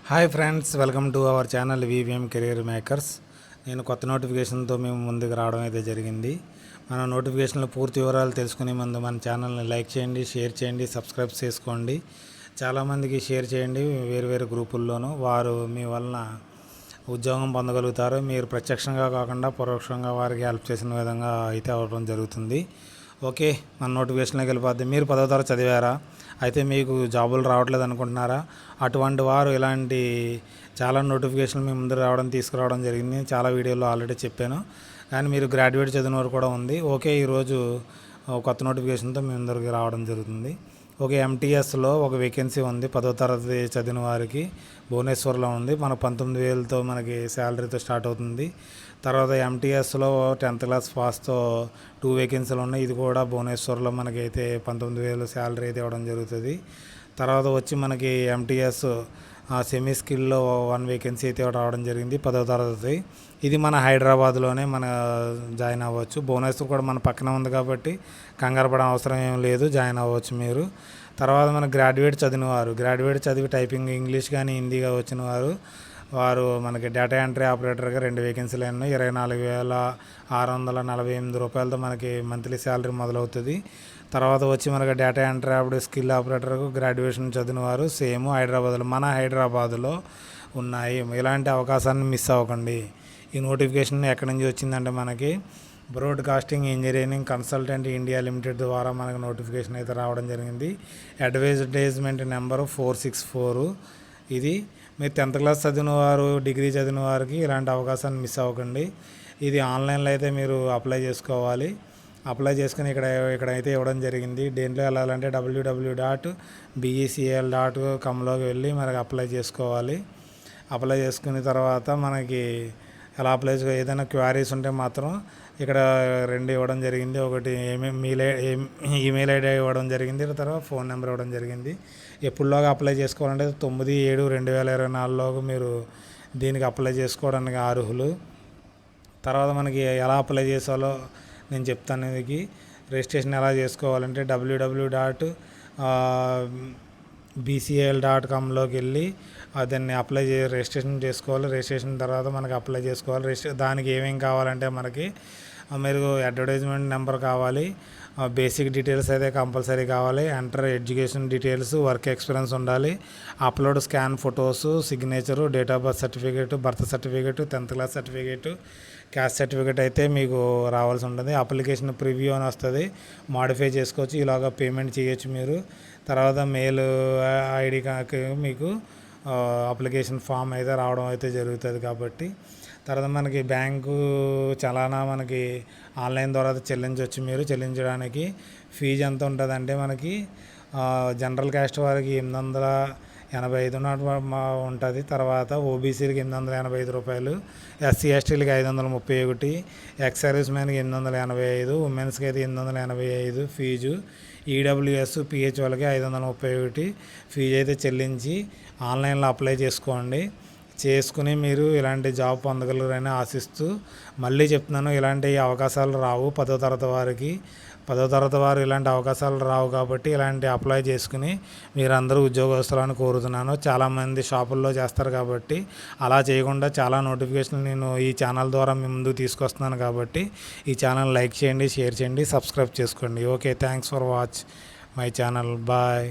Hi friends, welcome to our channel VVM career makers. నేను కొత్త నోటిఫికేషన్తో మేము ముందుకు రావడం అయితే జరిగింది. మన నోటిఫికేషన్లో పూర్తి వివరాలు తెలుసుకునే ముందు మన ఛానల్ని లైక్ చేయండి, షేర్ చేయండి, సబ్స్క్రైబ్ చేసుకోండి. చాలామందికి షేర్ చేయండి వేరు గ్రూపుల్లోనూ. వారు మీ వలన ఉద్యోగం పొందగలుగుతారు. మీరు ప్రత్యక్షంగా కాకుండా పరోక్షంగా వారికి హెల్ప్ చేసిన విధంగా అయితే అవ్వడం జరుగుతుంది. ఓకే, మన నోటిఫికేషన్లోకి వెళ్ళిపోద్ది. మీరు 10వ తరగతి చదివారా? అయితే మీకు జాబులు రావట్లేదు అనుకుంటున్నారా? అటువంటి వారు ఇలాంటి చాలా నోటిఫికేషన్లు మీ ముందు తీసుకురావడం జరిగింది. చాలా వీడియోలో ఆల్రెడీ చెప్పాను. కానీ మీరు గ్రాడ్యుయేట్ చదివిన వారు కూడా ఉంది. ఓకే, ఈరోజు కొత్త నోటిఫికేషన్తో మీ ముందరికి రావడం జరుగుతుంది. ఓకే, ఎంటీఎస్లో ఒక వేకెన్సీ ఉంది. 10వ తరగతి చదివిన వారికి భువనేశ్వర్లో ఉంది. మన 19,000తో మనకి శాలరీతో స్టార్ట్ అవుతుంది. తర్వాత ఎంటీఎస్లో 10th క్లాస్ పాస్తో 2 వేకెన్సీలు ఉన్నాయి. ఇది కూడా భువనేశ్వర్లో మనకి అయితే 19,000 శాలరీ అయితే ఇవ్వడం జరుగుతుంది. తర్వాత వచ్చి మనకి ఎంటీఎస్ సెమీ స్కిల్లో 1 వేకెన్సీ అయితే రావడం జరిగింది 10వ తరగతి. ఇది మన హైదరాబాద్లోనే మన జాయిన్ అవ్వచ్చు. భువనేశ్వర్ కూడా మన పక్కన ఉంది కాబట్టి కంగారు పడే అవసరం ఏం లేదు, జాయిన్ అవ్వచ్చు మీరు. తర్వాత మన గ్రాడ్యుయేట్ చదివి టైపింగ్ ఇంగ్లీష్ కానీ హిందీగా వచ్చిన వారు మనకి డేటా ఎంట్రీ ఆపరేటర్గా 2 వేకెన్సీలు ఉన్నాయి. 24,648 రూపాయలతో మనకి మంత్లీ శాలరీ మొదలవుతుంది. తర్వాత వచ్చి మనకి డేటా ఎంట్రీ స్కిల్ ఆపరేటర్కు గ్రాడ్యుయేషన్ చదివిన వారు సేమ్ మన హైదరాబాదులో ఉన్నాయి. ఇలాంటి అవకాశాన్ని మిస్ అవ్వకండి. ఈ నోటిఫికేషన్ ఎక్కడి నుంచి వచ్చిందంటే మనకి broadcasting engineering consultant India limited ద్వారా మనకు నోటిఫికేషన్ అయితే రావడం జరిగింది. Advertisement number 464. ఇది మీరు 10th క్లాస్ చదివిన వారు, డిగ్రీ చదివిన వారికి ఇలాంటి అవకాశాన్ని మిస్ అవ్వకండి. ఇది ఆన్లైన్లో అయితే మీరు అప్లై చేసుకోవాలి. అప్లై చేసుకుని ఇక్కడైతే ఇవ్వడం జరిగింది. దేంట్లో వెళ్ళాలంటే www.becl.comలోకి వెళ్ళి మనకి అప్లై చేసుకోవాలి. అప్లై చేసుకున్న తర్వాత మనకి ఎలా అప్లై ఏదైనా క్వారీస్ ఉంటే మాత్రం ఇక్కడ 2 ఇవ్వడం జరిగింది. ఒకటి ఈమెయిల్ ఐడి ఇవ్వడం జరిగింది, తర్వాత ఫోన్ నెంబర్ ఇవ్వడం జరిగింది. ఎప్పుడులోగా అప్లై చేసుకోవాలంటే 9/7/2024లోగా మీరు దీనికి అప్లై చేసుకోవడానికి అర్హులు. తర్వాత మనకి ఎలా అప్లై చేసాలో నేను చెప్తాను. ఇది రిజిస్ట్రేషన్ ఎలా చేసుకోవాలంటే www.becl.comలోకి వెళ్ళి దాన్ని రిజిస్ట్రేషన్ చేసుకోవాలి. రిజిస్ట్రేషన్ తర్వాత మనకి అప్లై చేసుకోవాలి. దానికి ఏమేమి కావాలంటే మనకి మీరు అడ్వర్టైజ్మెంట్ నెంబర్ కావాలి, బేసిక్ డీటెయిల్స్ అయితే కంపల్సరీ కావాలి, enter education details, work experience ఉండాలి, upload scan photos, signature, date of birth certificate, 10th class certificate, caste certificate అయితే మీకు రావాల్సి ఉంటుంది. అప్లికేషన్ ప్రివ్యూ అని వస్తుంది, మాడిఫై చేసుకోవచ్చు. ఇలాగా పేమెంట్ చేయొచ్చు మీరు. తర్వాత మెయిల్ ఐడి మీకు అప్లికేషన్ ఫామ్ అయితే రావడం అయితే జరుగుతుంది. కాబట్టి తర్వాత మనకి బ్యాంకు చలానా మనకి ఆన్లైన్ ద్వారా చెల్లించవచ్చు. మీరు చెల్లించడానికి ఫీజు ఎంత ఉంటుందంటే మనకి జనరల్ క్యాస్ట్ వారికి 885 ఉంటుంది. తర్వాత ఓబీసీలకి 885 రూపాయలు, ఎస్సీ ఎస్టీలకి 531, ఎక్స్ సర్వీస్ మ్యాన్కి 885, ఉమెన్స్కి అయితే 885 ఫీజు, ఈడబ్ల్యూఎస్ పిహెచ్ వాళ్ళకి 531 ఫీజు అయితే చెల్లించి ఆన్లైన్లో అప్లై చేసుకుని మీరు ఇలాంటి జాబ్ పొందగలరని ఆశిస్తూ మళ్ళీ చెప్తున్నాను, ఇలాంటి అవకాశాలు రావు 10వ తరగతి వారికి. 10వ తరగతి వారు ఇలాంటి అవకాశాలు రావు కాబట్టి ఇలాంటి అప్లై చేసుకుని మీరందరూ ఉద్యోగస్తులను కోరుతున్నాను. చాలామంది షాపుల్లో చేస్తారు కాబట్టి అలా చేయకుండా చాలా నోటిఫికేషన్లు నేను ఈ ఛానల్ ద్వారా మీ ముందుకు తీసుకొస్తున్నాను. కాబట్టి ఈ ఛానల్ లైక్ చేయండి, షేర్ చేయండి, సబ్స్క్రైబ్ చేసుకోండి. Okay, thanks for watch my channel. Bye.